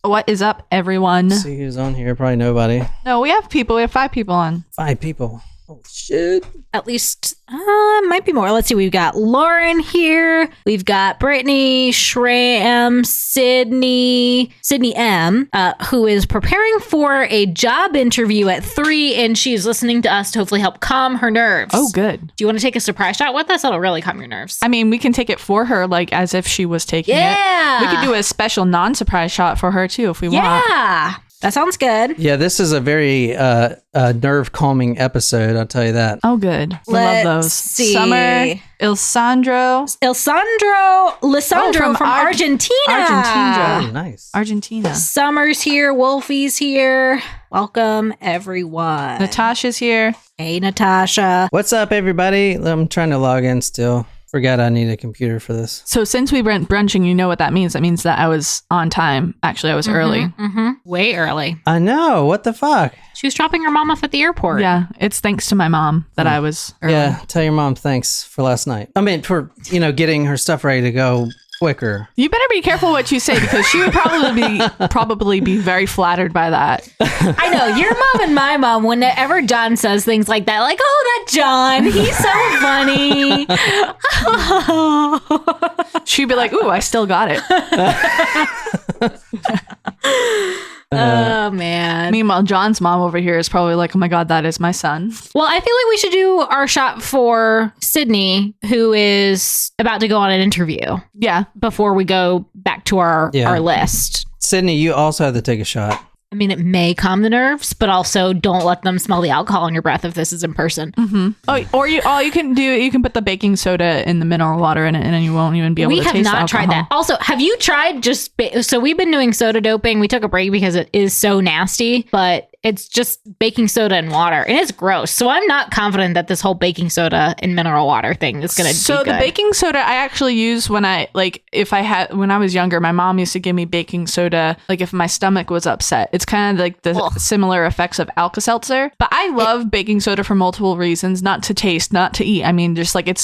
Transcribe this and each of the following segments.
What is up, everyone? Let's see who's on here. Probably nobody. No, we have people. We have 5 people on. 5 people. Oh, shit. At least, might be more. Let's see. We've got Lauren here. We've got Brittany, Shram, Sydney M, who is preparing for a job interview at 3, and she's listening to us to hopefully help calm her nerves. Oh, good. Do you want to take a surprise shot with us? That'll really calm your nerves. I mean, we can take it for her, like as if she was taking it. Yeah. We could do a special non-surprise shot for her too, if we want. Yeah. That sounds good. Yeah, this is a very nerve calming episode. I'll tell you that. Oh, good. We Let's love those. see. Summer, Lisandro from Argentina. Argentina. Oh, nice. Argentina. Summer's here. Wolfie's here. Welcome, everyone. Natasha's here. Hey, Natasha. What's up, everybody? I'm trying to log in still. Forgot I need a computer for this. So since we went brunching, you know what that means. That means that I was on time. Actually, I was early. Mm-hmm. Way early. I know. What the fuck? She was dropping her mom off at the airport. Yeah, it's thanks to my mom that I was early. Yeah, tell your mom thanks for last night. I mean, for, getting her stuff ready to go quicker. You better be careful what you say because she would probably be very flattered by that. I know, your mom and my mom, whenever John says things like that, like, oh, that John, he's so funny. She'd be like, ooh, I still got it. Oh, man. Meanwhile, John's mom over here is probably like, oh my God, that is my son. Well, I feel like we should do our shot for Sydney, who is about to go on an interview. Yeah. Before we go back to our list. Sydney, you also have to take a shot. I mean, it may calm the nerves, but also don't let them smell the alcohol in your breath if this is in person. Mm-hmm. Oh, or you can put the baking soda in the mineral water in it, and then you won't even be able to taste the alcohol. We have not tried that. Also, have you tried so we've been doing soda doping. We took a break because it is so nasty, but it's just baking soda and water, and it's gross. So I'm not confident that this whole baking soda and mineral water thing is going to be good. So the baking soda I actually use when I was younger, my mom used to give me baking soda, like if my stomach was upset. It's kind of like the similar effects of Alka-Seltzer, but I love baking soda for multiple reasons, not to taste, not to eat. I mean, just like it's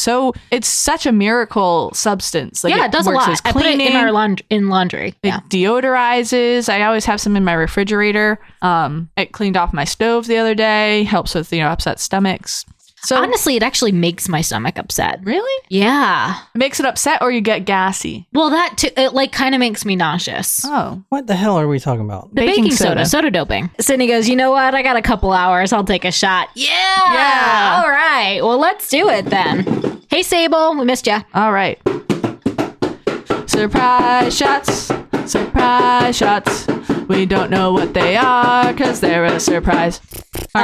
such a miracle substance. Like, yeah, it does a lot. I put it in our laundry. It deodorizes. I always have some in my refrigerator. It cleaned off my stove the other day. Helps with, upset stomachs. So honestly, it actually makes my stomach upset. Really? Yeah. It makes it upset or you get gassy? Well, that too, it kind of makes me nauseous. Oh. What the hell are we talking about? The baking soda doping. Sydney goes, you know what? I got a couple hours. I'll take a shot. Yeah. All right. Well, let's do it then. Hey, Sable. We missed you. All right. Surprise shots. Surprise shots. We don't know what they are because they're a surprise. All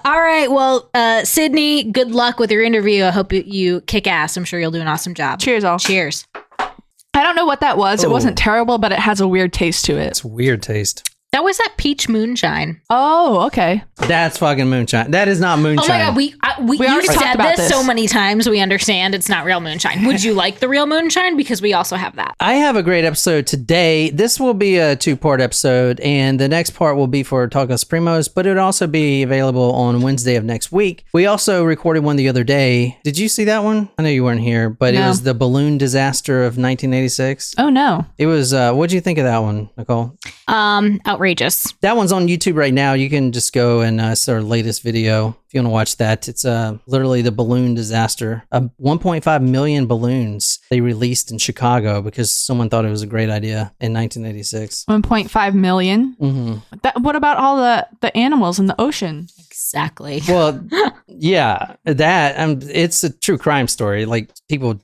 right. Well, Sydney, good luck with your interview. I hope you kick ass. I'm sure you'll do an awesome job. Cheers, all. Cheers. I don't know what that was. It wasn't terrible, but it has a weird taste to it. It's a weird taste. That was that peach moonshine. Oh, okay. That's fucking moonshine. That is not moonshine. Oh my God, we already said talked about this so many times. We understand it's not real moonshine. Would you like the real moonshine? Because we also have that. I have a great episode today. This will be a 2-part episode, and the next part will be for Tacos Primos, but it would also be available on Wednesday of next week. We also recorded one the other day. Did you see that one? I know you weren't here, but No. It was the balloon disaster of 1986. Oh, no. It was, what'd you think of that one, Nicole? Outrageous. That one's on YouTube right now. You can just go and it's our latest video if you want to watch that. It's literally the balloon disaster. 1.5 million balloons they released in Chicago because someone thought it was a great idea in 1986. 1.5 million. Mm-hmm. What about all the animals in the ocean? Exactly. Well, yeah, it's a true crime story. Like people,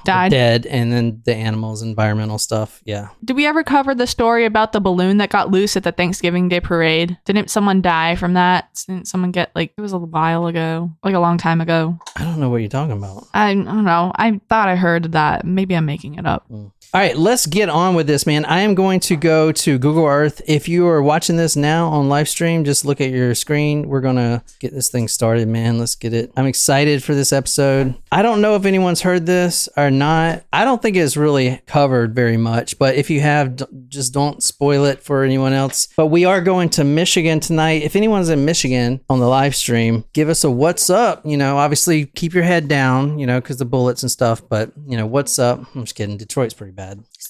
died, dead, and then the animals, environmental stuff. Yeah. Did we ever cover the story about the balloon that got loose at the Thanksgiving Day parade? Didn't someone die from that? Didn't someone get it was a while ago, like a long time ago? I don't know what you're talking about. I don't know. I thought I heard that. Maybe I'm making it up. All right, let's get on with this, man. I am going to go to Google Earth. If you are watching this now on live stream, just look at your screen. We're going to get this thing started, man. Let's get it. I'm excited for this episode. I don't know if anyone's heard this or not. I don't think it's really covered very much, but if you have, just don't spoil it for anyone else. But we are going to Michigan tonight. If anyone's in Michigan on the live stream, give us a what's up. Obviously keep your head down, because the bullets and stuff, but what's up? I'm just kidding. Detroit's pretty bad.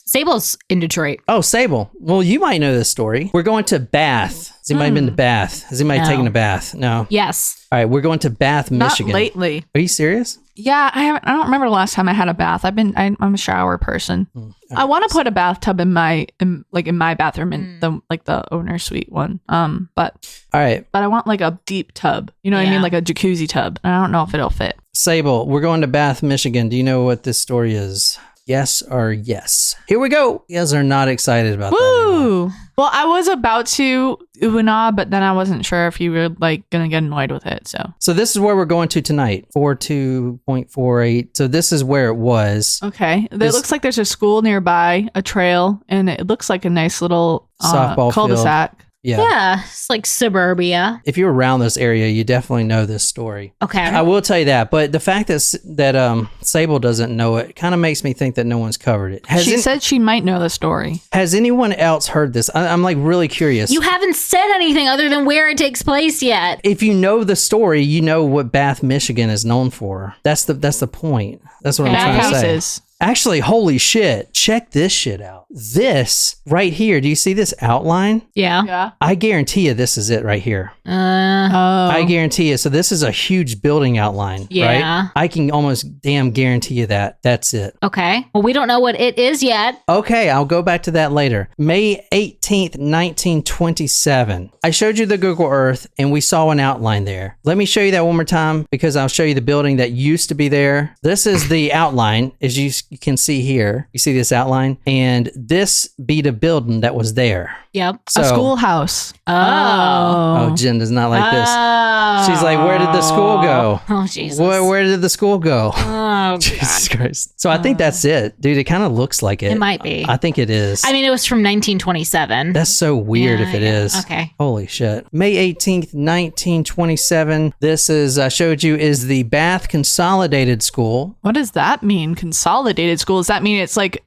Sable's in Detroit. Oh, Sable. Well, you might know this story. We're going to Bath. Has anybody been to Bath? Has anybody taken a bath? No. Yes. All right, we're going to Bath, Michigan. Not lately. Are you serious? Yeah, I don't remember the last time I had a bath. I'm a shower person. I want to put a bathtub in my bathroom in the owner suite one. But all right. But I want like a deep tub. You know what I mean? Like a jacuzzi tub. I don't know if it'll fit. Sable, we're going to Bath, Michigan. Do you know what this story is? Yes or yes? Here we go. You guys are not excited about that. Woo! Well, I was about to ooh and ah, but then I wasn't sure if you were like gonna get annoyed with it. So this is where we're going to tonight. 42.48. So this is where it was. Okay. It looks like there's a school nearby, a trail, and it looks like a nice little softball cul-de-sac. field. Yeah, it's like suburbia. If you're around this area, you definitely know this story. Okay. I will tell you that, but the fact that Sable doesn't know it kind of makes me think that no one's covered it. She said she might know the story. Has anyone else heard this? I'm like really curious. You haven't said anything other than where it takes place yet. If you know the story, you know what Bath, Michigan is known for. That's the point. That's what I'm trying to say. Actually, holy shit. Check this shit out. This right here. Do you see this outline? Yeah. I guarantee you this is it right here. Oh. I guarantee you. So this is a huge building outline, right? I can almost damn guarantee you that. That's it. Okay. Well, we don't know what it is yet. Okay, I'll go back to that later. May 18th, 1927. I showed you the Google Earth and we saw an outline there. Let me show you that one more time because I'll show you the building that used to be there. This is the outline, as you can see here. You see this outline? And this be the building that was there. Yep. So, a schoolhouse. Oh. Oh, Jen does not like this. Oh. She's like, where did the school go? Oh, Jesus. Where did the school go? Oh, Jesus Christ. So I think that's it. Dude, it kind of looks like it. It might be. I think it is. I mean, it was from 1927. That's so weird if it is. Okay. Holy shit. May 18th, 1927. This is, I showed you, is the Bath Consolidated School. What does that mean? Consolidated school? Does that mean it's like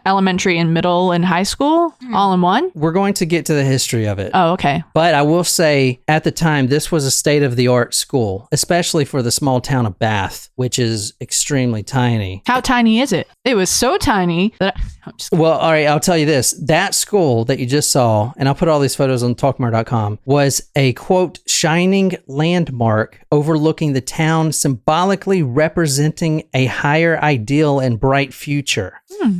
elementary and middle and high school all in one? We're going to get to the history of it. Oh, okay. But I will say at the time, this was a state-of-the-art school, especially for the small town of Bath, which is extremely tiny. How tiny is it? It was so tiny that Well, all right, I'll tell you this. That school that you just saw, and I'll put all these photos on talkmore.com, was a, quote, shining landmark overlooking the town, symbolically representing a higher ideal and bright future.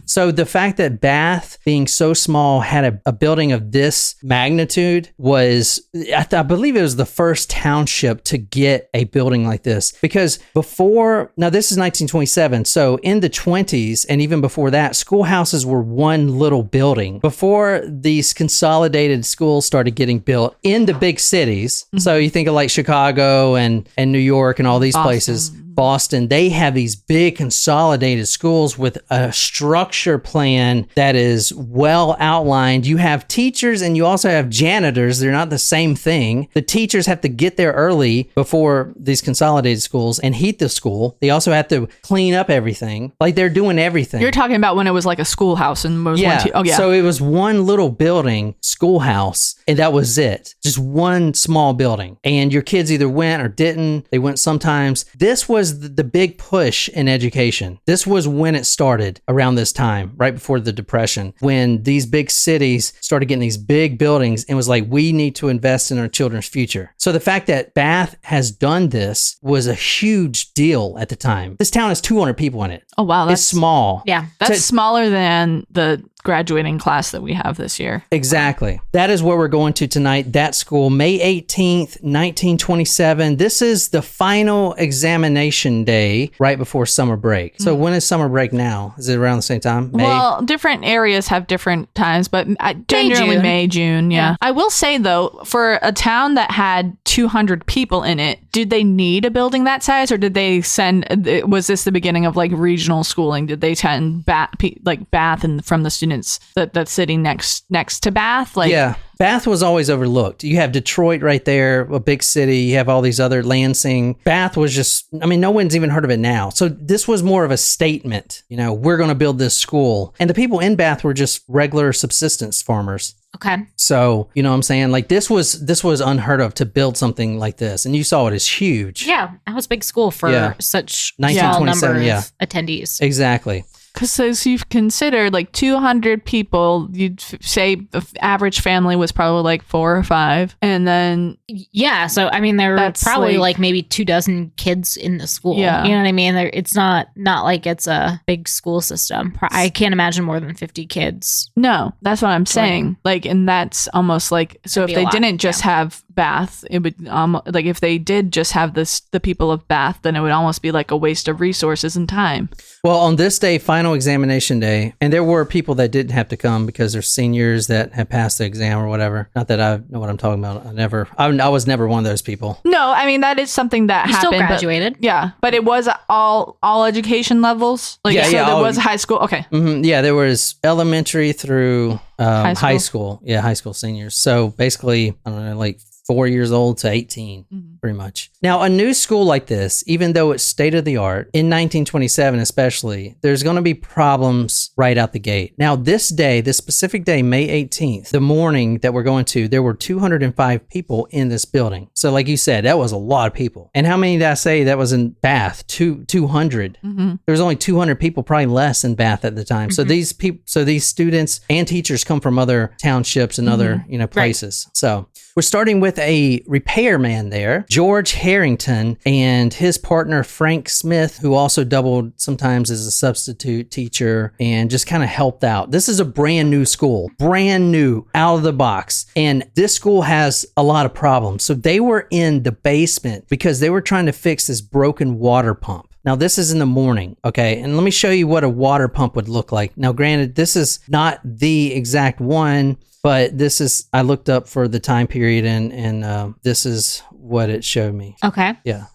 So the fact that Bath, being so small, had a building of this magnitude was, I believe it was the first township to get a building like this. Because before, now this is 1927, so in the 20s and even before that, schoolhouses were one little building. Before these consolidated schools started getting built in the big cities, so you think of like Chicago and New York and all these places, Boston, they have these big consolidated schools with a structure plan that is well outlined. You have teachers and you also have janitors. They're not the same thing. The teachers have to get there early before these consolidated schools and heat the school. They also have to clean up everything. Like they're doing everything. You're talking about when it was like a schoolhouse and was yeah. one, two, oh yeah. So it was one little building, schoolhouse, and that was it. Just one small building. And your kids either went or didn't. They went sometimes. This was the big push in education. This was when it started around this time, right before the Depression, when these big cities started getting these big buildings and was like, we need to invest in our children's future. So the fact that Bath has done this was a huge deal at the time. This town has 200 people in it. Oh, wow. It's small. Yeah. That's smaller than the graduating class that we have this year. Exactly. That is where we're going to tonight. That school, May 18th, 1927. This is the final examination day right before summer break. So when is summer break now? Is it around the same time? May? Well, different areas have different times, but generally May, June. Yeah. I will say though, for a town that had 200 people in it, did they need a building that size, or did they was this the beginning of like regional schooling? Did they send Bath and from the students that's sitting next to Bath? Like, yeah. Bath was always overlooked. You have Detroit right there, a big city. You have all these other Lansing. Bath was just, I mean, no one's even heard of it now. So this was more of a statement. You know, we're going to build this school. And the people in Bath were just regular subsistence farmers. Okay. So, you know what I'm saying? Like this was unheard of to build something like this. And you saw it is huge. Yeah. That was a big school for such 1927, small number of attendees. Exactly. Because as you've considered, like 200 people, you'd say the average family was probably like 4 or 5. And then... Yeah, so I mean, there were probably like maybe 24 kids in the school. Yeah. You know what I mean? It's not like it's a big school system. I can't imagine more than 50 kids. No, that's what I'm saying. Like, and that's almost like, so if they didn't just have Bath, it would like if they did just have the people of Bath, then it would almost be like a waste of resources and time. Well, on this day, final examination day, and there were people that didn't have to come because they're seniors that had passed the exam or whatever. Not that I know what I'm talking about. I was never one of those people. No, I mean, that is something that happened. Still graduated. But it was all education levels. Like, so there was high school. Okay. Mm-hmm, yeah, there was elementary through high school. Yeah, high school seniors. So basically, I don't know, like 4 years old to 18, pretty much. Now, a new school like this, even though it's state of the art, in 1927 especially, there's going to be problems right out the gate. Now, this specific day, May 18th, the morning that we're going to, there were 205 people in this building. So like you said, that was a lot of people. And how many did I say that was in Bath? 200. There was only 200 people, probably less in Bath at the time. So these students and teachers come from other townships and other, places. Right. So we're starting with a repairman there, George Harrington, and his partner, Frank Smith, who also doubled sometimes as a substitute teacher and just kind of helped out. This is a brand new school, brand new, out of the box. And this school has a lot of problems. So they were in the basement because they were trying to fix this broken water pump. Now, this is in the morning, okay? And let me show you what a water pump would look like. Now, granted, this is not the exact one, but this is, I looked up for the time period and this is what it showed me. Okay. Yeah.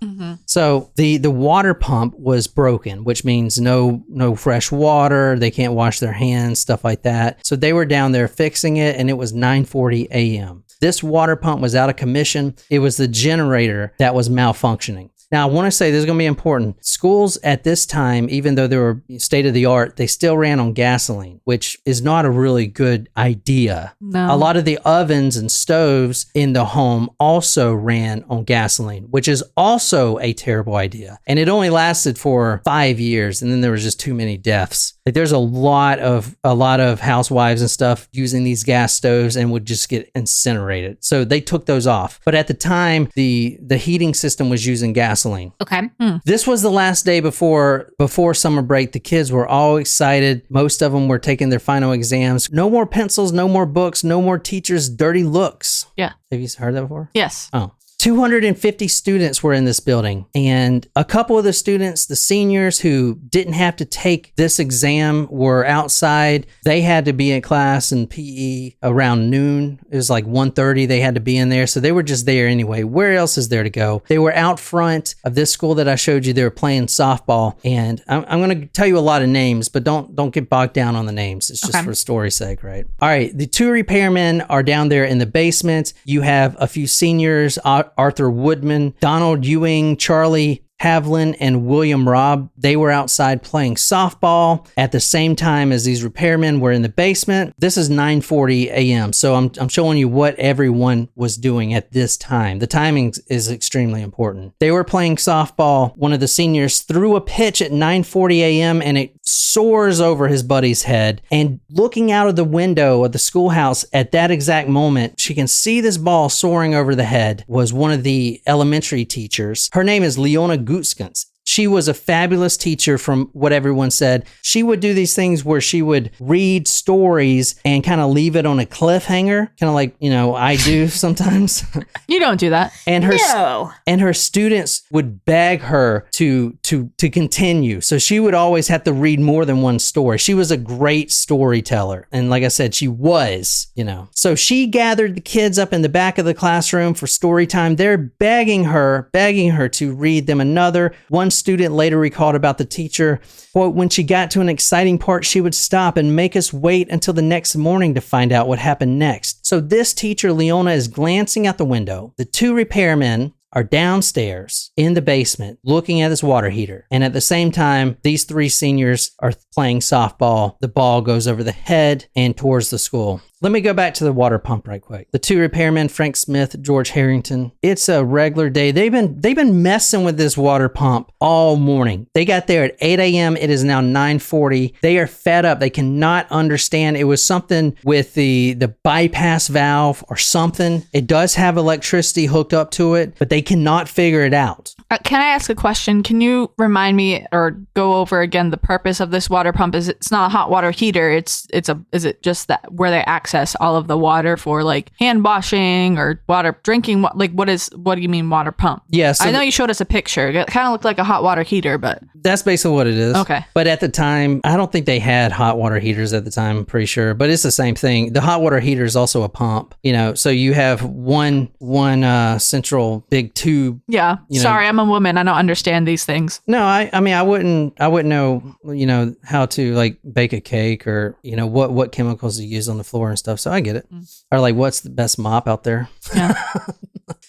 So the water pump was broken, which means no fresh water. They can't wash their hands, stuff like that. So they were down there fixing it, and it was 9:40 a.m. This water pump was out of commission. It was the generator that was malfunctioning. Now, I want to say this is going to be important. Schools at this time, even though they were state of the art, they still ran on gasoline, which is not a really good idea. No. A lot of the ovens and stoves in the home also ran on gasoline, which is also a terrible idea. And it only lasted for 5 years, and then there was just too many deaths. Like, there's a lot of housewives and stuff using these gas stoves and would just get incinerated. So they took those off. But at the time, the heating system was using gasoline. Okay. This was the last day before summer break. The kids were all excited. Most of them were taking their final exams. No more pencils, no more books, no more teachers' dirty looks. Yeah. Have you heard that before? Yes. Oh. 250 students were in this building, and a couple of the students, the seniors who didn't have to take this exam, were outside. They had to be in class in PE around noon. It was like 1:30. They had to be in there, so they were just there anyway. Where else is there to go? They were out front of this school that I showed you. They were playing softball, and I'm going to tell you a lot of names, but don't get bogged down on the names. It's just for story's sake, right? All right, the 2 repairmen are down there in the basement. You have a few seniors, Arthur Woodman, Donald Ewing, Charlie Havlin, and William Robb. They were outside playing softball at the same time as these repairmen were in the basement. This is 9:40 a.m. So I'm showing you what everyone was doing at this time. The timing is extremely important. They were playing softball. One of the seniors threw a pitch at 9:40 a.m. and it soars over his buddy's head. And looking out of the window of the schoolhouse at that exact moment, she can see this ball soaring over the head, was one of the elementary teachers. Her name is Leona Gutskens. She was a fabulous teacher from what everyone said. She would do these things where she would read stories and kind of leave it on a cliffhanger, kind of like, I do sometimes. You don't do that. And her students would beg her to continue. So she would always have to read more than one story. She was a great storyteller. And like I said, she was, So she gathered the kids up in the back of the classroom for story time. They're begging her to read them another. One student later recalled about the teacher, quote, when she got to an exciting part, she would stop and make us wait until the next morning to find out what happened next. So this teacher, Leona, is glancing out the window. The 2 repairmen are downstairs in the basement looking at this water heater. And at the same time, these 3 seniors are playing softball. The ball goes over the head and towards the school. Let me go back to the water pump right quick. The two repairmen, Frank Smith, George Harrington. It's a regular day. They've been messing with this water pump all morning. They got there at 8 a.m. It is now 9:40. They are fed up. They cannot understand. It was something with the bypass valve or something. It does have electricity hooked up to it, but they cannot figure it out. Can I ask a question? Can you remind me or go over again the purpose of this water pump? It's not a hot water heater. Is it just that where they access all of the water for like hand washing or water drinking? Like what do you mean water pump? Yes. Yeah, I know you showed us a picture. It kind of looked like a hot water heater, but that's basically what it is. Okay. But at the time, I don't think they had hot water heaters at the time. I'm pretty sure, but it's the same thing. The hot water heater is also a pump. So you have one central big tube. Yeah. Sorry, I'm a woman. I don't understand these things. No, I mean I wouldn't know how to like bake a cake or what chemicals to use on the floor and stuff. So I get it. Or like what's the best mop out there? Yeah.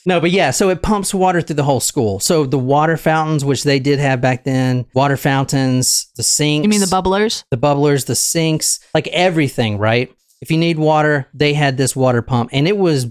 No, but yeah, so it pumps water through the whole school. So the water fountains, which they did have back then, water fountains, the sinks. You mean the bubblers? The bubblers, the sinks, like everything, right? If you need water, they had this water pump, and it was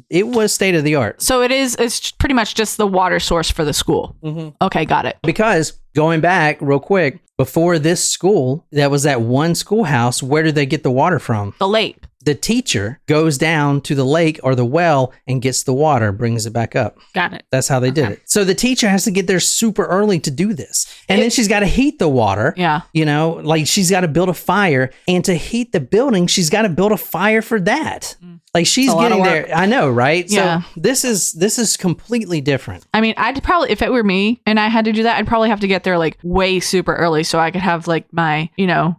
state of the art. So it's pretty much just the water source for the school. Mm-hmm. Okay, got it. Because going back real quick, before this school, that was that one schoolhouse, where did they get the water from? The lake. The teacher goes down to the lake or the well and gets the water, brings it back up. Got it. That's how they did it. So the teacher has to get there super early to do this. And then she's got to heat the water. Yeah. Like she's got to build a fire. And to heat the building, she's got to build a fire for that. Like she's getting there. I know, right? Yeah. So this is completely different. I mean, I'd probably, if it were me and I had to do that, I'd probably have to get there like way super early so I could have like my,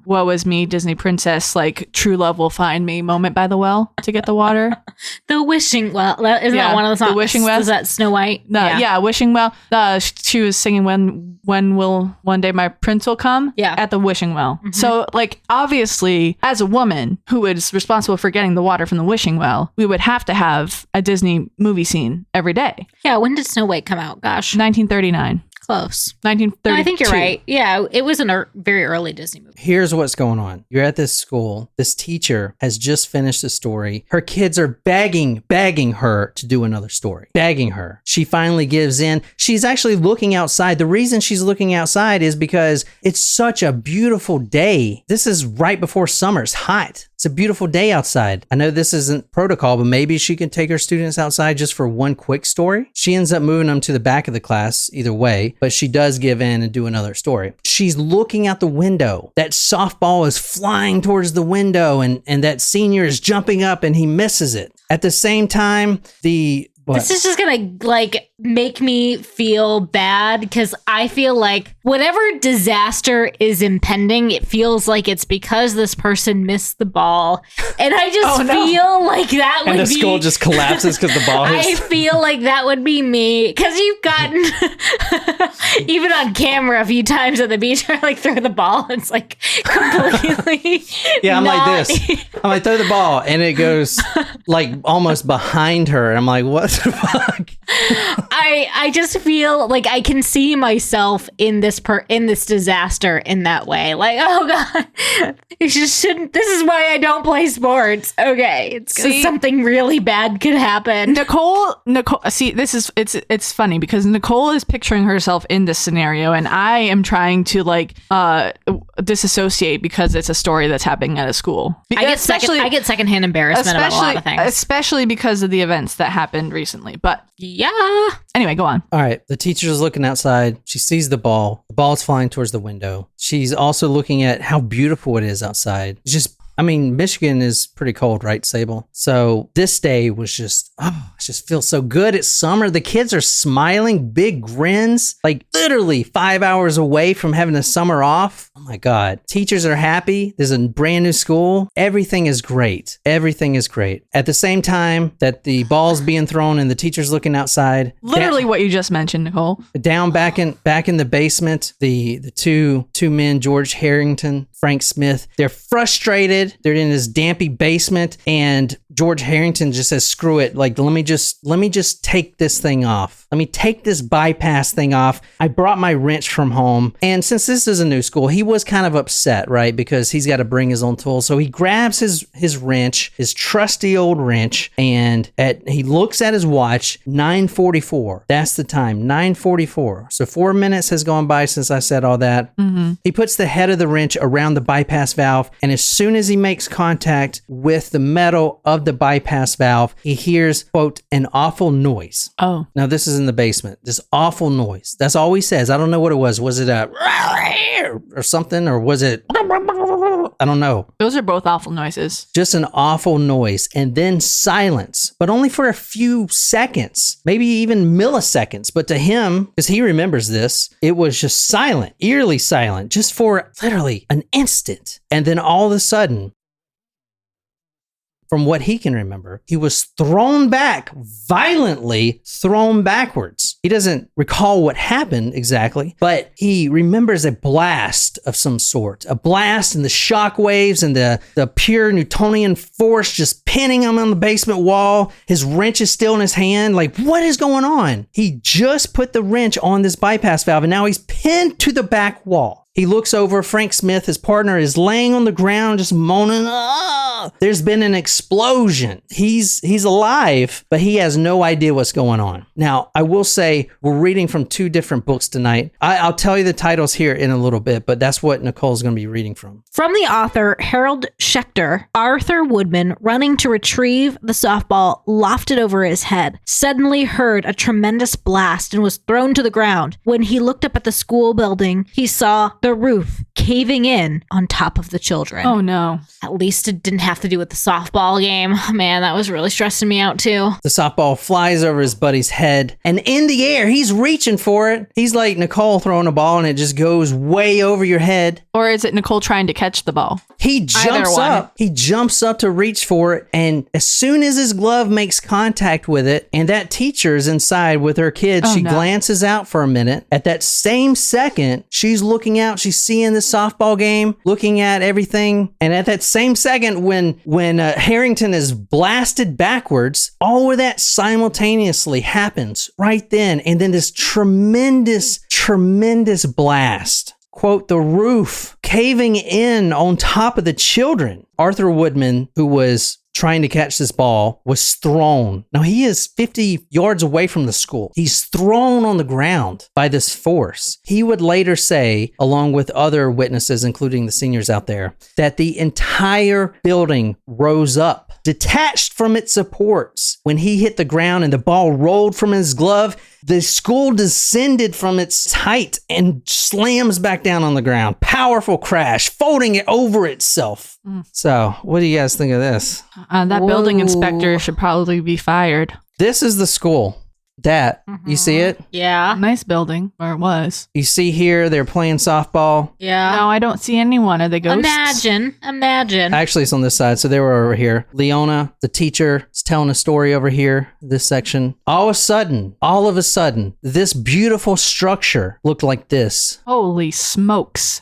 woe is me Disney princess, like true love will find me moment by the well to get the water. The wishing well. Isn't that one of the songs? The wishing well. Is that Snow White? No, yeah, wishing well. She was singing when will one day my prince will come? Yeah. At the wishing well. Mm-hmm. So like obviously as a woman who is responsible for getting the water from the wishing well, we would have to have a Disney movie scene every day. Yeah, when did Snow White come out? Gosh. 1939. Close. 1932. No, I think you're right. Yeah, it was a very early Disney movie. Here's what's going on. You're at this school. This teacher has just finished a story. Her kids are begging her to do another story. Begging her. She finally gives in. She's actually looking outside. The reason she's looking outside is because it's such a beautiful day. This is right before summer. It's hot. It's a beautiful day outside. I know this isn't protocol, but maybe she can take her students outside just for one quick story. She ends up moving them to the back of the class either way, but she does give in and do another story. She's looking out the window. That softball is flying towards the window and that senior is jumping up and he misses it. At the same time, This is just gonna make me feel bad because I feel like whatever disaster is impending, it feels like it's because this person missed the ball, and I just feel like that would be. And the school just collapses because the ball hits. I feel like that would be me because you've gotten even on camera a few times at the beach. I like throw the ball. It's like completely. Yeah, I'm like this. I'm like throw the ball, and it goes like almost behind her, and I'm like, what the fuck? I just feel like I can see myself in this disaster in that way. Like, oh god, you just shouldn't. This is why I don't play sports. Okay, it's because something really bad could happen. Nicole. See, it's funny because Nicole is picturing herself in this scenario, and I am trying to disassociate because it's a story that's happening at a school. I get secondhand embarrassment about a lot of things, especially because of the events that happened recently. But yeah. Anyway, go on. All right. The teacher is looking outside. She sees the ball. The ball's flying towards the window. She's also looking at how beautiful it is outside. It's just, Michigan is pretty cold, right, Sable? So this day was just, it just feels so good. It's summer. The kids are smiling, big grins, like literally 5 hours away from having a summer off. Oh my God. Teachers are happy. There's a brand new school. Everything is great. Everything is great. At the same time that the ball's being thrown and the teacher's looking outside. Literally what you just mentioned, Nicole. Down back in the basement, the two men, George Harrington, Frank Smith, they're frustrated. They're in this dampy basement, and George Harrington just says, screw it. Like, let me just take this thing off. Let me take this bypass thing off. I brought my wrench from home. And since this is a new school, he was kind of upset, right? Because he's got to bring his own tools. So he grabs his wrench, his trusty old wrench, and he looks at his watch, 9:44. That's the time, 9:44. So 4 minutes has gone by since I said all that. Mm-hmm. He puts the head of the wrench around the bypass valve, and as soon as he makes contact with the metal of the bypass valve, he hears, quote, an awful noise. Oh. Now, this is in the basement. This awful noise. That's all he says. I don't know what it was. Was it a or something, or was it... I don't know. Those are both awful noises. Just an awful noise, and then silence, but only for a few seconds, maybe even milliseconds. But to him, because he remembers this, it was just silent, eerily silent, just for literally an instant. And then all of a sudden, from what he can remember, he was thrown back, violently thrown backwards. He doesn't recall what happened exactly, but he remembers a blast of some sort, a blast and the shock waves and the pure Newtonian force just pinning him on the basement wall. His wrench is still in his hand. Like, what is going on? He just put the wrench on this bypass valve, and now he's pinned to the back wall. He looks over. Frank Smith, his partner, is laying on the ground just moaning. Ah! There's been an explosion. He's alive, but he has no idea what's going on. Now, I will say we're reading from two different books tonight. I'll tell you the titles here in a little bit, but that's what Nicole's going to be reading from. From the author Harold Schechter, Arthur Woodman, running to retrieve the softball lofted over his head, suddenly heard a tremendous blast and was thrown to the ground. When he looked up at the school building, he saw the roof caving in on top of the children. Oh no. At least it didn't have to do with the softball game. Man, that was really stressing me out too. The softball flies over his buddy's head, and in the air, he's reaching for it. He's like Nicole throwing a ball, and it just goes way over your head. Or is it Nicole trying to catch the ball? He jumps up. He jumps up to reach for it, and as soon as his glove makes contact with it, and that teacher's inside with her kids, she glances out for a minute. At that same second, she's looking out. She's seeing the softball game, looking at everything, and at that same second, when Harrington is blasted backwards, all of that simultaneously happens right then, and then this tremendous blast. Quote, the roof caving in on top of the children. Arthur Woodman, who was trying to catch this ball, was thrown. Now, he is 50 yards away from the school. He's thrown on the ground by this force. He would later say, along with other witnesses, including the seniors out there, that the entire building rose up, detached from its supports. When he hit the ground and the ball rolled from his glove, the school descended from its height and slams back down on the ground. Powerful crash, folding it over itself. So, what do you guys think of this? That building inspector should probably be fired. This is the school. You see it? Yeah. Nice building, or it was. You see here, they're playing softball. Yeah. No, I don't see anyone. Are they ghosts? Imagine. Actually, it's on this side, so they were over here. Leona, the teacher, is telling a story over here, this section. All of a sudden, this beautiful structure looked like this. Holy smokes.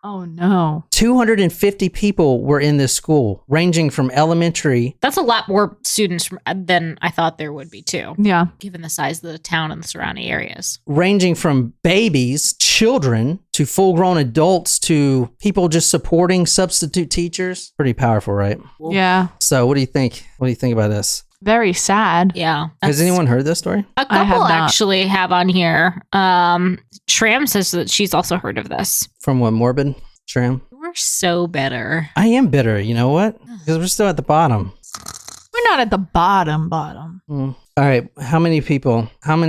Oh no. 250 people were in this school, ranging from elementary. That's a lot more students than I thought there would be too. Yeah. Given the size of the town and the surrounding areas. Ranging from babies, children, to full-grown adults, to people just supporting substitute teachers. Pretty powerful, right? Yeah. So what do you think? What do you think about this? Very sad. Yeah. Has anyone heard this story? A couple actually have on here. Shram says that she's also heard of this. From what, Morbid? Shram? We're so bitter. I am bitter. You know what? Because we're still at the bottom. We're not at the bottom. All right. How many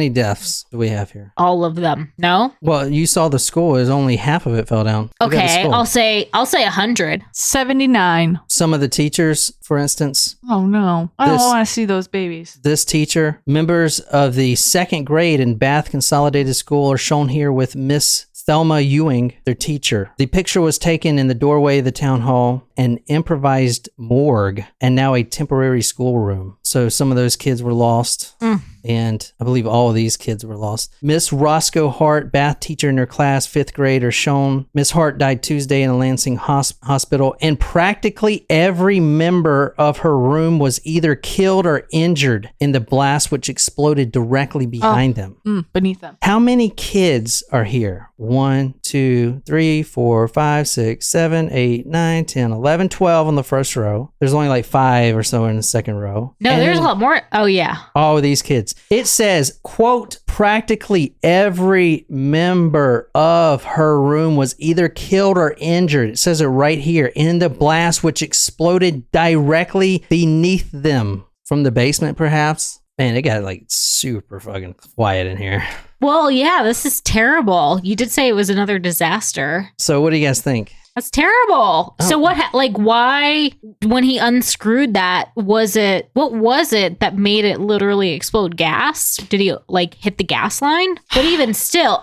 deaths do we have here? All of them. No? Well, you saw the school. There's only half of it fell down. Okay. I'll say 100. 79. Some of the teachers, for instance. Oh no. I don't want to see those babies. This teacher, members of the second grade in Bath Consolidated School are shown here with Miss Thelma Ewing, their teacher. The picture was taken in the doorway of the town hall. an improvised morgue, and now a temporary schoolroom. So some of those kids were lost. And I believe all of these kids were lost. Miss Roscoe Hart, Bath teacher in her class, 5th grade, are shown. Miss Hart died Tuesday in a Lansing hospital, and practically every member of her room was either killed or injured in the blast which exploded directly behind them. Beneath them. How many kids are here? 1, 2, 3, 4, 5, 6, 7, 8, 9, 10, 11, 12 on the first row. There's only like 5 or so in the second row. No, And there's a lot more. Oh, yeah. all of these kids. It says, quote, practically every member of her room was either killed or injured. It says it right here, in the blast which exploded directly beneath them. From the basement, perhaps? Man, it got like super fucking quiet in here. Well, yeah, this is terrible. You did say it was another disaster. So what do you guys think? That's terrible. So why, when he unscrewed that, what was it that made it literally explode? Gas? Did he like hit the gas line? But even still,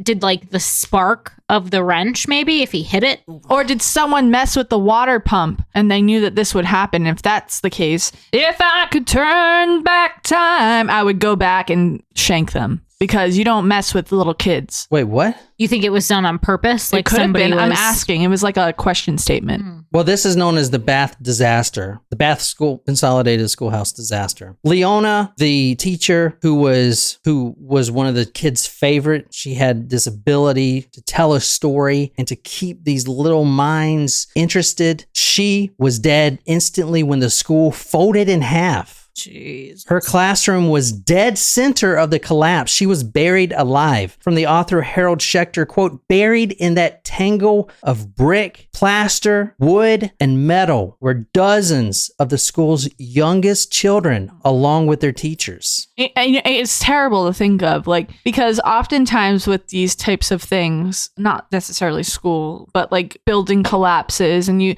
did like the spark of the wrench maybe if he hit it? Or did someone mess with the water pump and they knew that this would happen? If that's the case, if I could turn back time, I would go back and shank them. Because you don't mess with little kids. Wait, what? You think it was done on purpose? It could have been. I'm asking. It was like a question statement. Well, this is known as the Bath disaster, the Bath Consolidated Schoolhouse disaster. Leona, the teacher who was one of the kids' favorite, she had this ability to tell a story and to keep these little minds interested. She was dead instantly when the school folded in half. Jeez. Her classroom was dead center of the collapse. She was buried alive. From the author Harold Schechter, quote, buried in that tangle of brick, plaster, wood, and metal were dozens of the school's youngest children, along with their teachers. It's terrible to think of, because oftentimes with these types of things, not necessarily school, but like building collapses, and a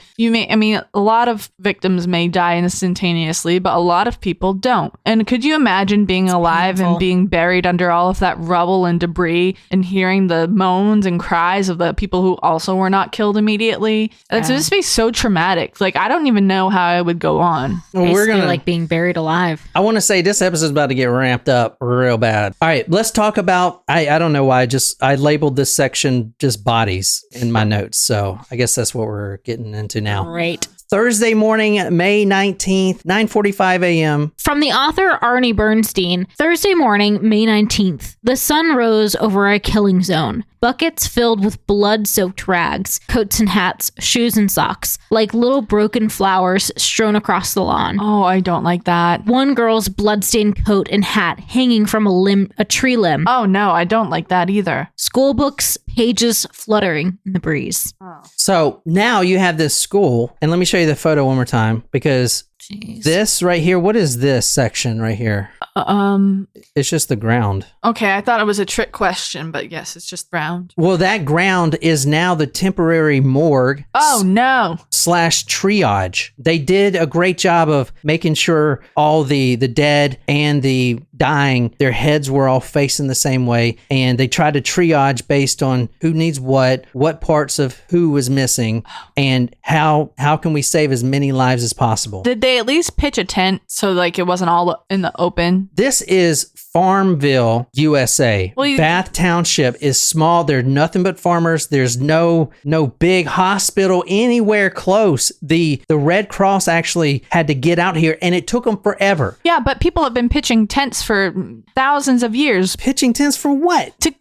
lot of victims may die instantaneously, but a lot of people don't. And could you imagine being alive and being buried under all of that rubble and debris and hearing the moans and cries of the people who also were not killed immediately? It's just be so traumatic. Like, I don't even know how it would go on. Well, we're gonna like being buried alive. I want to say this episode's about to get ramped up real bad. All right, let's talk about, I don't know why I labeled this section just bodies in my notes. So I guess that's what we're getting into now. Great. Thursday morning, May 19th, 9:45 a.m. From the author Arnie Bernstein, Thursday morning, May 19th, the sun rose over a killing zone. Buckets filled with blood-soaked rags, coats and hats, shoes and socks, like little broken flowers strewn across the lawn. Oh, I don't like that. One girl's blood-stained coat and hat hanging from a tree limb. Oh no, I don't like that either. School books, pages fluttering in the breeze. Oh. So now you have this school, and let me show you the photo one more time, because this right here, what is this section right here? It's just the ground. Okay, I thought it was a trick question, but yes, it's just ground. Well, that ground is now the temporary morgue. Oh no. / triage. They did a great job of making sure all the dead and the dying, their heads were all facing the same way, and they tried to triage based on who needs what parts of who was missing, and how can we save as many lives as possible. Did they at least pitch a tent so like it wasn't all in the open? This is Farmville, USA. Bath Township is small. There's nothing but farmers. There's no big hospital anywhere close. The Red Cross actually had to get out here, and it took them forever. Yeah, but people have been pitching tents for thousands of years. Pitching tents for what? To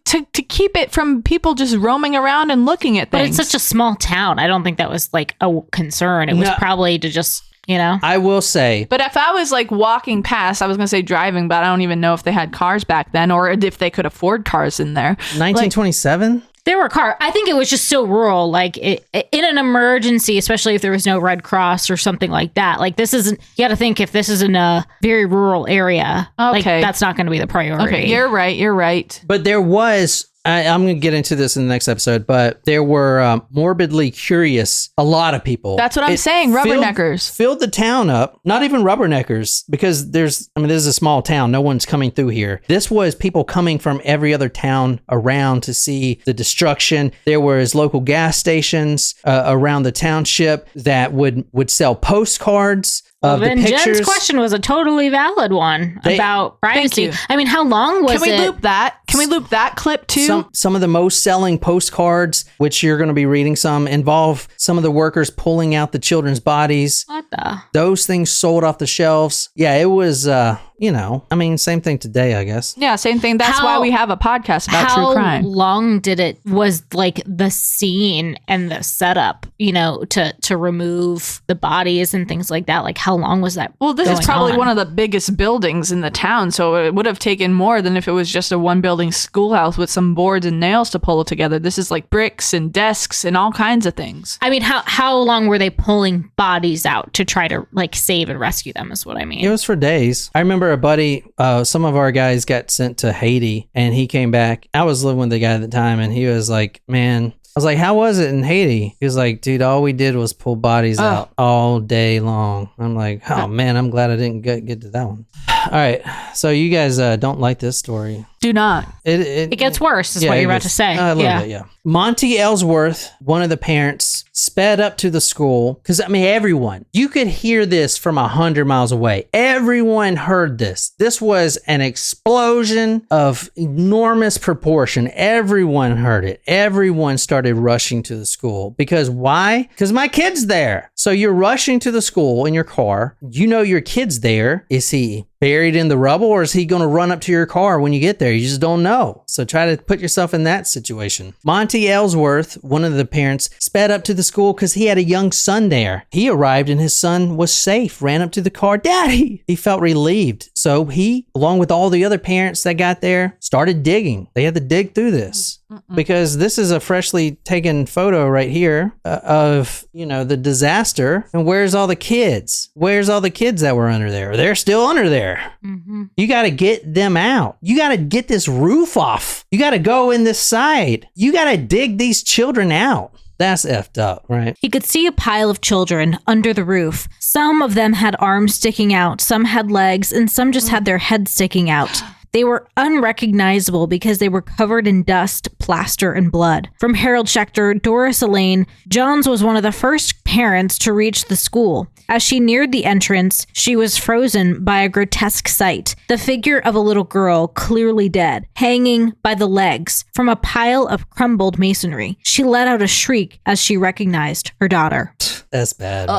keep it from people just roaming around and looking at things. But it's such a small town. I don't think that was like a concern. It was probably to just... I will say. But if I was like walking past, I was going to say driving, but I don't even know if they had cars back then or if they could afford cars in there. 1927? There were cars. I think it was just so rural, like in an emergency, especially if there was no Red Cross or something like that. Like this isn't, you got to think if this is in a very rural area, like that's not going to be the priority. Okay, you're right. But there was I'm going to get into this in the next episode, but there were morbidly curious, a lot of people. That's what I'm saying. Rubberneckers. Filled the town up. Not even rubberneckers, because this is a small town. No one's coming through here. This was people coming from every other town around to see the destruction. There was local gas stations around the township that would sell postcards. Then Jen's question was a totally valid one about privacy. I mean, how long was it? Can we loop that? Can we loop that clip too? Some of the most selling postcards, which you're going to be reading some, involve some of the workers pulling out the children's bodies. What the? Those things sold off the shelves. Yeah, it was, same thing today, I guess. Yeah, same thing. That's why we have a podcast about true crime. How long was like the scene and the setup, to remove the bodies and things like that? Like, how long was that? Well, this is probably one of the biggest buildings in the town, so it would have taken more than if it was just a one building schoolhouse with some boards and nails to pull it together. This is like bricks and desks and all kinds of things. I mean, how long were they pulling bodies out to try to like save and rescue them is what I mean. It was for days. I remember a buddy, some of our guys got sent to Haiti and he came back. I was living with the guy at the time and he was like, man, I was like, how was it in Haiti? He was like, dude, all we did was pull bodies out all day long. I'm like, oh man, I'm glad I didn't get to that one. All right. So you guys don't like this story. Do not. It gets worse, is what you're about to say. A little bit, yeah. Monty Ellsworth, one of the parents, sped up to the school. Because, everyone, you could hear this from 100 miles away. Everyone heard this. This was an explosion of enormous proportion. Everyone heard it. Everyone started rushing to the school. Because why? Because my kid's there. So you're rushing to the school in your car. You know your kid's there. Is he buried in the rubble or is he going to run up to your car when you get there? You just don't know. So try to put yourself in that situation. Monty Ellsworth, one of the parents, sped up to the school because he had a young son there. He arrived and his son was safe, ran up to the car. Daddy! He felt relieved. So he, along with all the other parents that got there, started digging. They had to dig through this. Because this is a freshly taken photo right here of, the disaster. And where's all the kids? Where's all the kids that were under there? They're still under there. Mm-hmm. You got to get them out. You got to get this roof off. You got to go in this side. You got to dig these children out. That's effed up, right? He could see a pile of children under the roof. Some of them had arms sticking out, some had legs, and some just had their heads sticking out. They were unrecognizable because they were covered in dust, plaster, and blood. From Harold Schechter, Doris Elaine, Johns was one of the first parents to reach the school. As she neared the entrance, she was frozen by a grotesque sight. The figure of a little girl, clearly dead, hanging by the legs from a pile of crumbled masonry. She let out a shriek as she recognized her daughter. That's bad.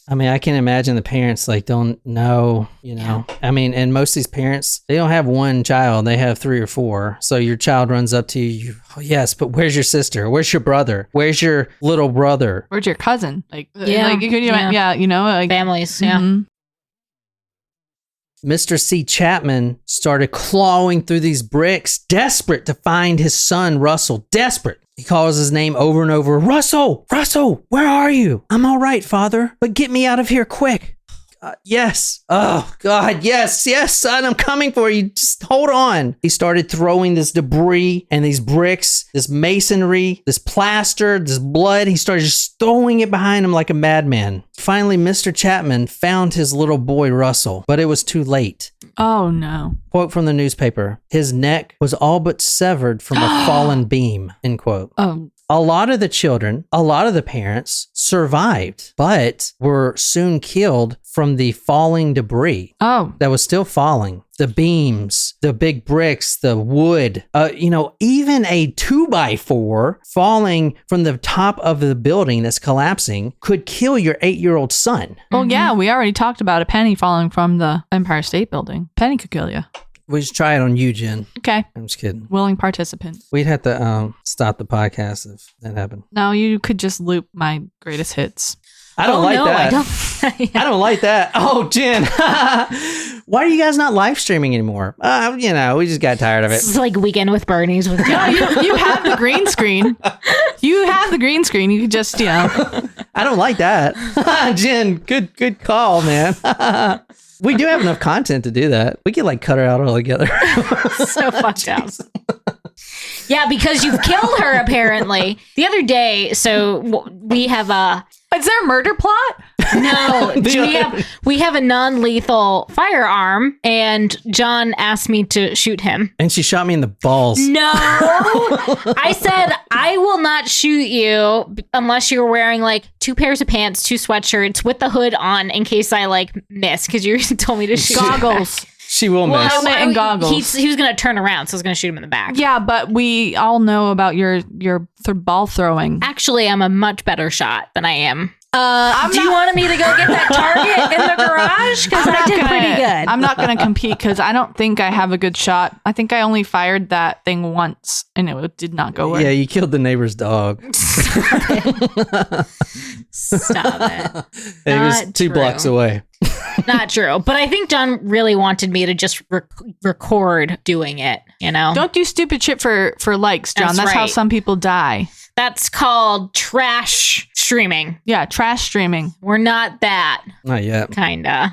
I can imagine the parents don't know, Yeah. And most of these parents, they don't have one child, they have 3 or 4. So your child runs up to you, oh yes, but where's your sister? Where's your brother? Where's your little brother? Where's your cousin? Families, Mm-hmm. Mr. C. Chapman started clawing through these bricks, desperate to find his son, Russell. Desperate. He calls his name over and over. Russell, where are you? I'm all right, Father, but get me out of here quick. Yes. Oh, God, yes, son, I'm coming for you. Just hold on. He started throwing this debris and these bricks, this masonry, this plaster, this blood. He started just throwing it behind him like a madman. Finally, Mr. Chapman found his little boy, Russell, but it was too late. Oh, no. Quote from the newspaper, his neck was all but severed from a fallen beam, end quote. Oh. A lot of the children, a lot of the parents survived, but were soon killed from the falling debris. Oh. That was still falling. The beams, the big bricks, the wood, even a 2x4 falling from the top of the building that's collapsing could kill your 8-year-old son. Oh, yeah. We already talked about a penny falling from the Empire State Building. Penny could kill you. We should try it on you, Jen. Okay. I'm just kidding. Willing participant. We'd have to stop the podcast if that happened. No, you could just loop my greatest hits. I don't like that. I don't like that. Oh, Jen. Why are you guys not live streaming anymore? We just got tired of it. It's like Weekend with Bernie's with No, you have the green screen. You have the green screen. You could just, I don't like that. Jen, good call, man. We do have enough content to do that. We could cut her out altogether. So fucked up. Yeah, because you've killed her, apparently. The other day, so we have a... Is there a murder plot? No, we have a non-lethal firearm, and John asked me to shoot him. And she shot me in the balls. No! I said, I will not shoot you unless you're wearing, like, 2 pairs of pants, 2 sweatshirts with the hood on in case I, like, miss, because you told me to shoot Goggles. She will miss. Helmet and goggles. He was going to turn around, so I was going to shoot him in the back. Yeah, but we all know about your ball throwing. Actually, I'm a much better shot than I am. Do you want me to go get that target in the garage? Because I did pretty good. I'm not going to compete because I don't think I have a good shot. I think I only fired that thing once and it did not go well. Yeah, you killed the neighbor's dog. Stop it. It was 2 blocks away. Not true. But I think John really wanted me to just record doing it, you know? Don't do stupid shit for likes, John. That's how right. some people die. That's called trash streaming. Yeah, trash streaming. We're not that. Not yet. Kinda.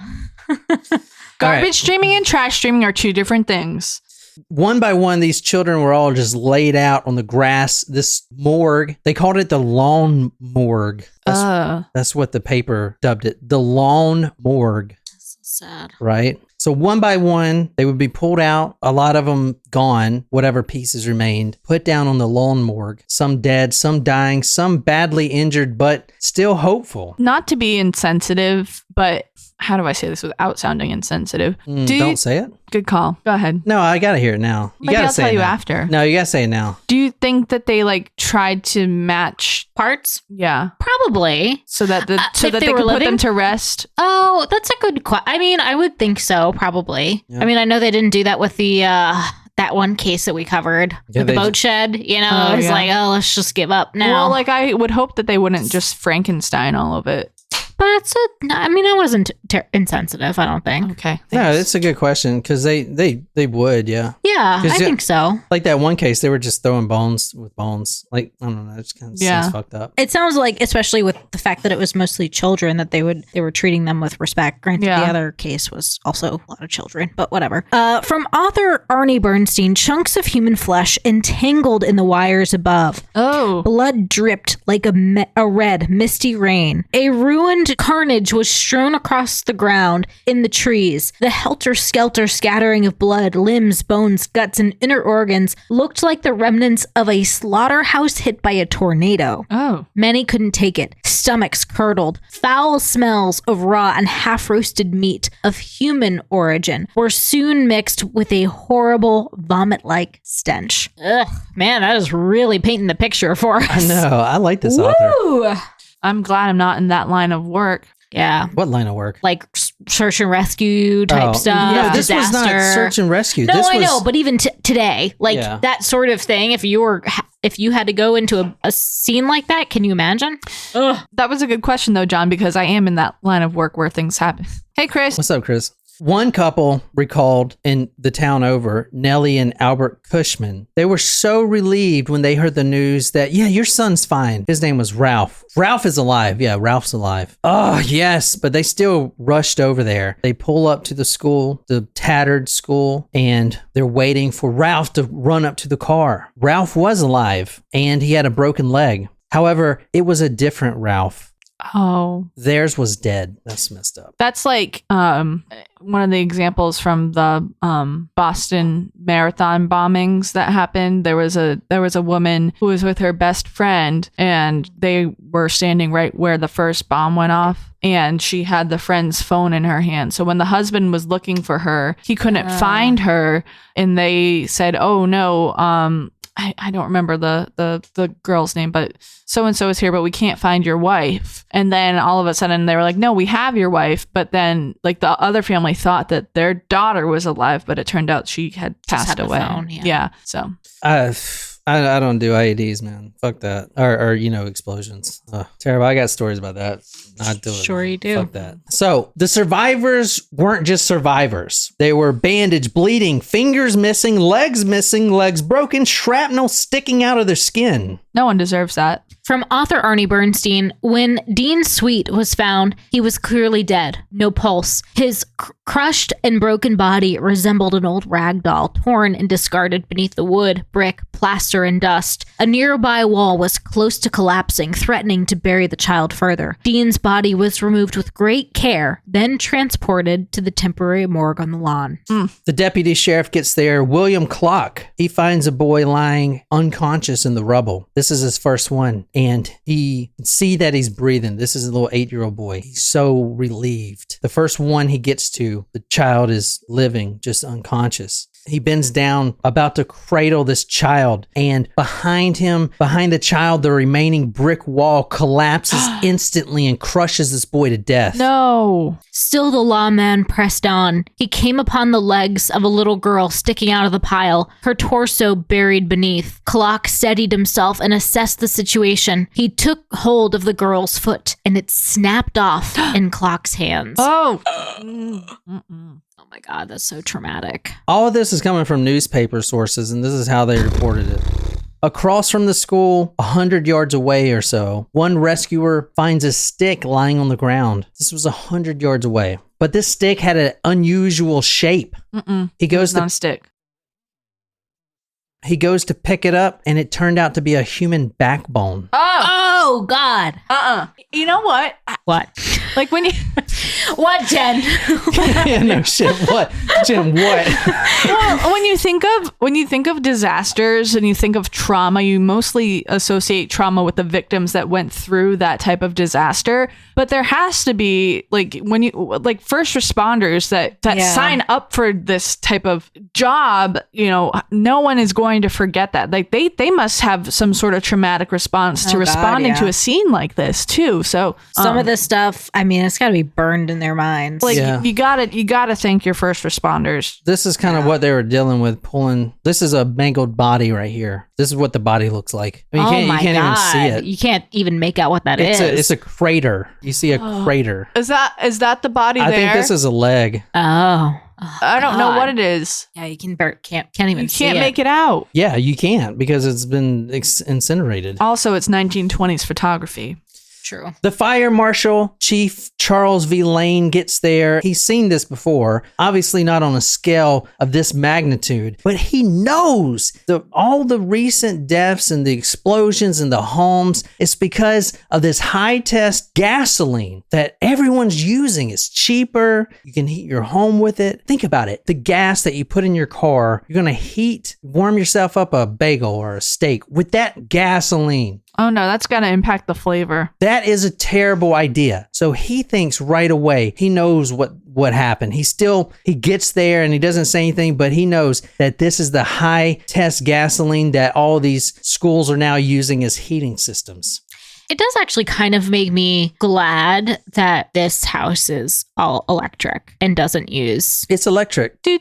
Garbage streaming and trash streaming are 2 different things. One by one, these children were all just laid out on the grass. This morgue, they called it the lawn morgue. That's what the paper dubbed it. The lawn morgue. That's so sad. Right? So one by one, they would be pulled out, a lot of them gone, whatever pieces remained, put down on the lawn morgue. Some dead, some dying, some badly injured, but still hopeful. Not to be insensitive, but how do I say this without sounding insensitive? Don't say it. Good call. Go ahead. No, I gotta hear it now. You Maybe gotta I'll say tell it you now. after. No, you gotta say it now. Do you think that they like tried to match Parts? Yeah. Probably. So that if they were could put living? them to rest? Oh, that's a good question. I mean, I would think so, probably. Yeah. I mean, I know they didn't do that with the that one case that we covered with the boat shed. You know, Oh, it's yeah. like, oh, let's just give up now. Well, like I would hope that they wouldn't just Frankenstein all of it. But I mean, I wasn't insensitive, I don't think. Okay. No, thanks. it's a good question because they would, yeah. Yeah, 'Cause I think so. Like that one case, they were just throwing bones with bones. Like, I don't know, it just kind of seems fucked up. It sounds like, especially with the fact that it was mostly children, that they were treating them with respect. Granted, Yeah. the other case was also a lot of children, but whatever. From author Arnie Bernstein, chunks of human flesh entangled in the wires above. Oh. Blood dripped like a red, misty rain. A ruined carnage was strewn across the ground in the trees. The helter-skelter scattering of blood, limbs, bones, guts, and inner organs looked like the remnants of a slaughterhouse hit by a tornado. Oh. Many couldn't take it. Stomachs curdled. Foul smells of raw and half-roasted meat of human origin were soon mixed with a horrible vomit-like stench. Ugh, man, that is really painting the picture for us. I know. I like this author. Woo! I'm glad I'm not in that line of work. Yeah. What line of work? Like search and rescue type stuff. No, this disaster. was not search and rescue. No, this I was, know, but even today, like Yeah. that sort of thing, if you had to go into a scene like that, can you imagine? Ugh. That was a good question though, John, because I am in that line of work where things happen. Hey, Chris. What's up, Chris? One couple recalled in the town over, Nellie and Albert Cushman. They were so relieved when they heard the news that, yeah, your son's fine. His name was Ralph. Ralph is alive. Yeah, Ralph's alive. Oh, yes, but they still rushed over there. They pull up to the school, the tattered school, and they're waiting for Ralph to run up to the car. Ralph was alive, and he had a broken leg. However, it was a different Ralph. Oh. Theirs was dead. That's messed up. That's like one of the examples from the Boston Marathon bombings that happened. There was a woman who was with her best friend, and they were standing right where the first bomb went off. And she had the friend's phone in her hand. So when the husband was looking for her, he couldn't find her. And they said, oh no, I don't remember the girl's name, but so-and-so is here, but we can't find your wife. And then all of a sudden they were like, no, we have your wife. But then like the other family thought that their daughter was alive, but it turned out she had passed had the away. phone, yeah. So I don't do IEDs, man. Fuck that. Or explosions. Ugh, terrible. I got stories about that. Not doing it. Sure you do. Fuck that. So the survivors weren't just survivors. They were bandaged, bleeding, fingers missing, legs broken, shrapnel sticking out of their skin. No one deserves that. From author Arnie Bernstein, when Dean Sweet was found, he was clearly dead. No pulse. His crushed and broken body resembled an old rag doll, torn and discarded beneath the wood, brick, plaster, and dust. A nearby wall was close to collapsing, threatening to bury the child further. Dean's body was removed with great care, then transported to the temporary morgue on the lawn. The deputy sheriff gets there. William Clock. He finds a boy lying unconscious in the rubble. This is his first one. And he can see that he's breathing. This is a little 8-year-old boy. He's so relieved. The first one he gets to, the child is living, just unconscious. He bends down, about to cradle this child, and behind him, behind the child, the remaining brick wall collapses instantly and crushes this boy to death. No. Still the lawman pressed on. He came upon the legs of a little girl sticking out of the pile, her torso buried beneath. Clock steadied himself and assessed the situation. He took hold of the girl's foot, and it snapped off in Clock's hands. Oh. Oh my God, that's so traumatic. All of this is coming from newspaper sources, and this is how they reported it. Across from the school, 100 yards away or so, one rescuer finds a stick lying on the ground. This was 100 yards away. But this stick had an unusual shape. He goes Not a stick. He goes to pick it up, and it turned out to be a human backbone. Oh God. You know what? What? Like when you... What, Jen? Yeah, no shit. What? Jim, what? Well, when you think of disasters and you think of trauma, you mostly associate trauma with the victims that went through that type of disaster. But there has to be like first responders that sign up for this type of job. You know, no one is going to forget that. Like they must have some sort of traumatic response to responding to a scene like this too. So some of this stuff, I mean, it's got to be burned in their minds. Like you gotta thank your first responders. This is kind of what they were dealing with. This is a mangled body right here. This is what the body looks like. I mean, you can't even see it. You can't even make out what that is. It's a crater. You see a crater. Is that the body I there? think this is a leg. Oh. I don't know what it is. Yeah, you can't even see it. You can't make it out. Yeah, you can't because it's been incinerated. Also, it's 1920s photography. True. The fire marshal, Chief Charles V. Lane, gets there. He's seen this before, obviously not on a scale of this magnitude, but he knows all the recent deaths and the explosions in the homes. It's because of this high-test gasoline that everyone's using. It's cheaper. You can heat your home with it. Think about it. The gas that you put in your car, you're going to warm yourself up a bagel or a steak with that gasoline. Oh no, that's going to impact the flavor. That is a terrible idea. So he thinks right away, he knows what happened. He gets there and he doesn't say anything, but he knows that this is the high test gasoline that all these schools are now using as heating systems. It does actually kind of make me glad that this house is all electric and doesn't use. It's electric. But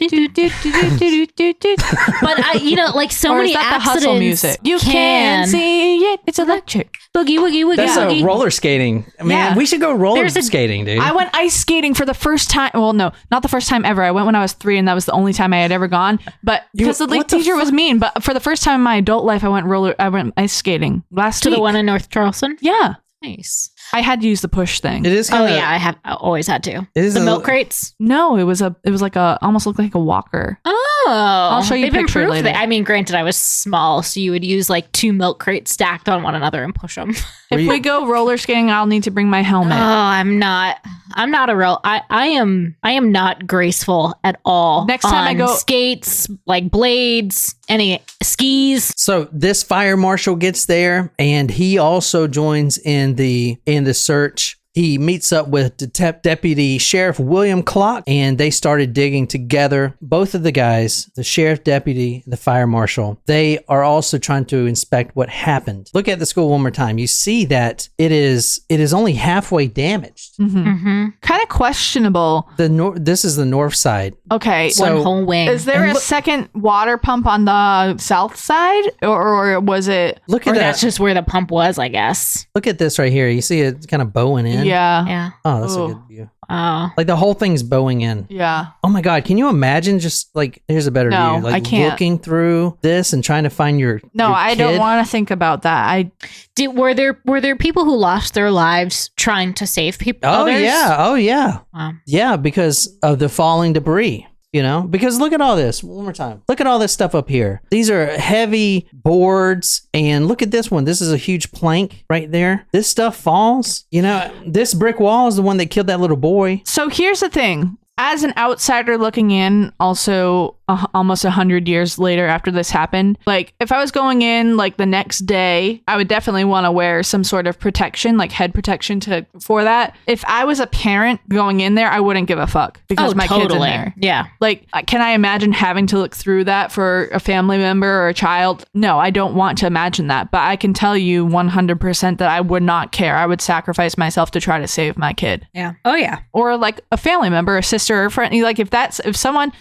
like so or many is that accidents. The hustle music? You can see it. It's electric. Boogie woogie woogie. That's woogie. a roller skating. Man, we should go roller skating, dude. I went ice skating for the first time. Well, no, not the first time ever. I went when I was 3, and that was the only time I had ever gone. But because the teacher was mean. But for the first time in my adult life, I went ice skating last week. To the one in North Charleston? Yeah. Nice. I had to use the push thing. It is kind of. I always had to. The milk crates? No, it was like almost looked like a walker. Oh, I'll show you a they've picture improved later. I mean, granted, I was small, so you would use like 2 milk crates stacked on one another and push them. If we go roller skating, I'll need to bring my helmet. Oh, I'm not I am not graceful at all. Next time I go skates, like blades, any skis. So this fire marshal gets there and he also joins in the search. He meets up with Deputy Sheriff William Clock, and they started digging together. Both of the guys, the sheriff deputy, the fire marshal, they are also trying to inspect what happened. Look at the school one more time. You see that it is only halfway damaged. Kind of questionable. This is the north side. Okay, One whole wing. Is there a second water pump on the south side, or was it? Look Or at that. that's just where the pump was, I guess. Look at this right here. You see it kind of bowing in. in. Yeah. Yeah. Oh, that's a Ooh. good view. Oh. Like the whole thing's bowing in. Yeah. Oh my God. Can you imagine just like, here's a better No, view. Like I can't. looking through this and trying to find your No, your I kid. don't want to think about that. Were there people who lost their lives trying to save people? Oh others? yeah. Oh yeah. Wow. Yeah, because of the falling debris. You know, because look at all this. One more time. Look at all this stuff up here. These are heavy boards. And look at this one. This is a huge plank right there. This stuff falls. You know, this brick wall is the one that killed that little boy. So here's the thing. As an outsider looking in, also almost 100 years later after this happened, like if I was going in like the next day, I would definitely want to wear some sort of protection, like head protection for that. If I was a parent going in there, I wouldn't give a fuck because my kid's in there. Yeah. Like, can I imagine having to look through that for a family member or a child? No, I don't want to imagine that. But I can tell you 100% that I would not care. I would sacrifice myself to try to save my kid. Yeah. Oh yeah. Or like a family member, a sister or a friend. Like if someone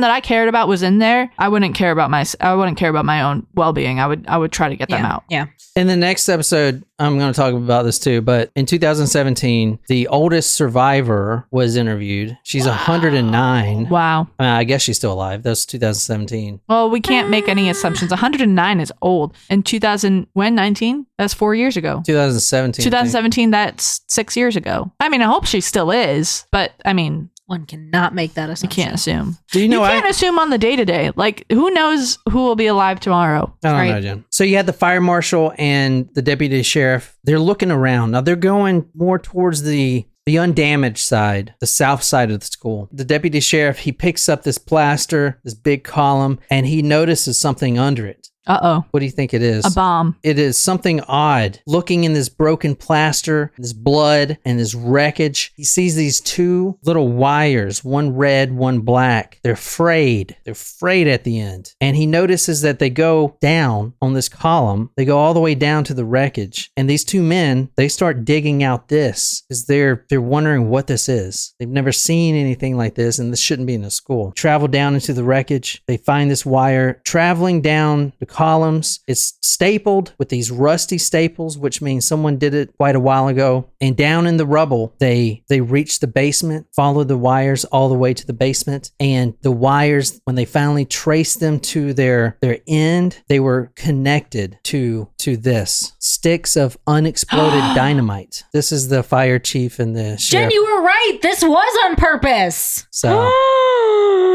that I cared about was in there, I wouldn't care about my own well-being. I would try to get them out. Yeah. In the next episode, I'm going to talk about this too, but in 2017, the oldest survivor was interviewed. She's 109. Wow. I guess she's still alive. That was 2017. Well, we can't make any assumptions. 109 is old. In 2019, that's 4 years ago. 2017. 2017, that's 6 years ago. I mean, I hope she still is, but I mean, One cannot make that you assumption. can't assume. Do you know You can't assume on the day-to-day. Like, who knows who will be alive tomorrow? I don't Right. know, Jen. So you had the fire marshal and the deputy sheriff. They're looking around. Now they're going more towards the undamaged side, the south side of the school. The deputy sheriff, he picks up this plaster, this big column, and he notices something under it. Uh-oh. What do you think it is? A bomb. It is something odd. Looking in this broken plaster, this blood, and this wreckage, he sees these two little wires, one red, one black. They're frayed. They're frayed at the end. And he notices that they go down on this column. They go all the way down to the wreckage. And these two men, they start digging out this because they're wondering what this is. They've never seen anything like this, and this shouldn't be in a school. Travel down into the wreckage. They find this wire traveling down the columns. It's stapled with these rusty staples, which means someone did it quite a while ago. And down in the rubble, they reach the basement, follow the wires all the way to the basement. And the wires, when they finally traced them to their end, they were connected to this. Sticks of unexploded dynamite. This is the fire chief and the sheriff. Jen, you were right. This was on purpose. So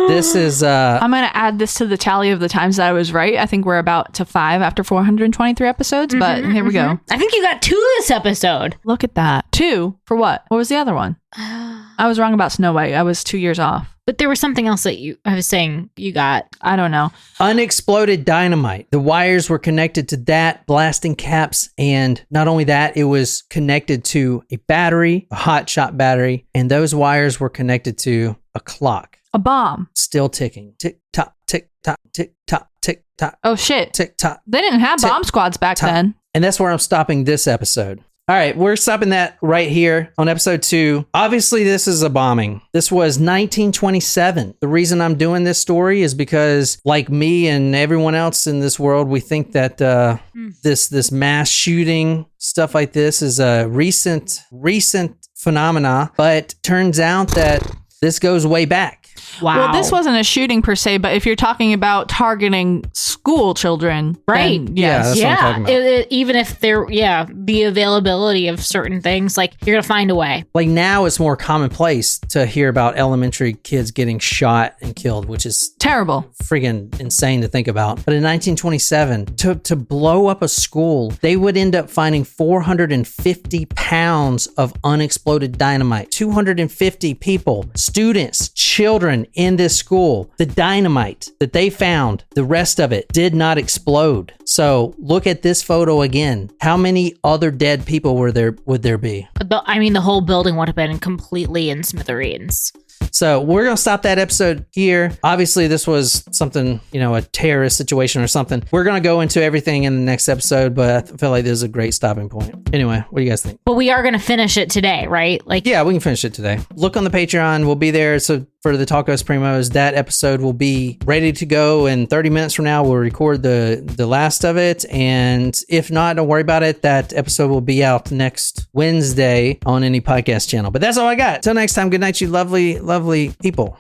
this is I'm going to add this to the tally of the times that I was right. I think we're about to 5 after 423 episodes, but here we go. I think you got 2 this episode. Look at that. 2 for what? What was the other one? I was wrong about Snow White. I was 2 years off. But there was something else that I was saying you got. I don't know. unexploded dynamite. The wires were connected to that, blasting caps, and not only that, it was connected to a battery, a hot shot battery, and those wires were connected to a clock. A bomb. Still ticking. Tick tock, tick tock, tick tock, tick tock, Oh shit. tick tock. They didn't have Tick, bomb squads back tock. then. And that's where I'm stopping this episode. All right, we're stopping that right here on episode 2. Obviously, this is a bombing. This was 1927. The reason I'm doing this story is because, like me and everyone else in this world, we think that this mass shooting, stuff like this, is a recent phenomena. But turns out that this goes way back. Wow. Well, this wasn't a shooting per se, but if you're talking about targeting school children, Right. then Yeah, yes. that's what I'm talking about. Even if the availability of certain things, like you're gonna find a way. Like now it's more commonplace to hear about elementary kids getting shot and killed, which is Terrible. friggin' insane to think about. But in 1927, to blow up a school, they would end up finding 450 pounds of unexploded dynamite. 250 people, students, children in this school. The dynamite that they found, the rest of it did not explode. So look at this photo again. How many other dead people would there be? The whole building would have been completely in smithereens. So we're going to stop that episode here. Obviously, this was something, a terrorist situation or something. We're going to go into everything in the next episode, but I feel like this is a great stopping point. Anyway, what do you guys think? But we are gonna finish it today, right? Like, Yeah, we can finish it today. Look on the Patreon. We'll be there. So for the Tacos Primos. That episode will be ready to go in 30 minutes from now. We'll record the last of it. And if not, don't worry about it. That episode will be out next Wednesday on any podcast channel. But that's all I got. Till next time, good night, you lovely, lovely people.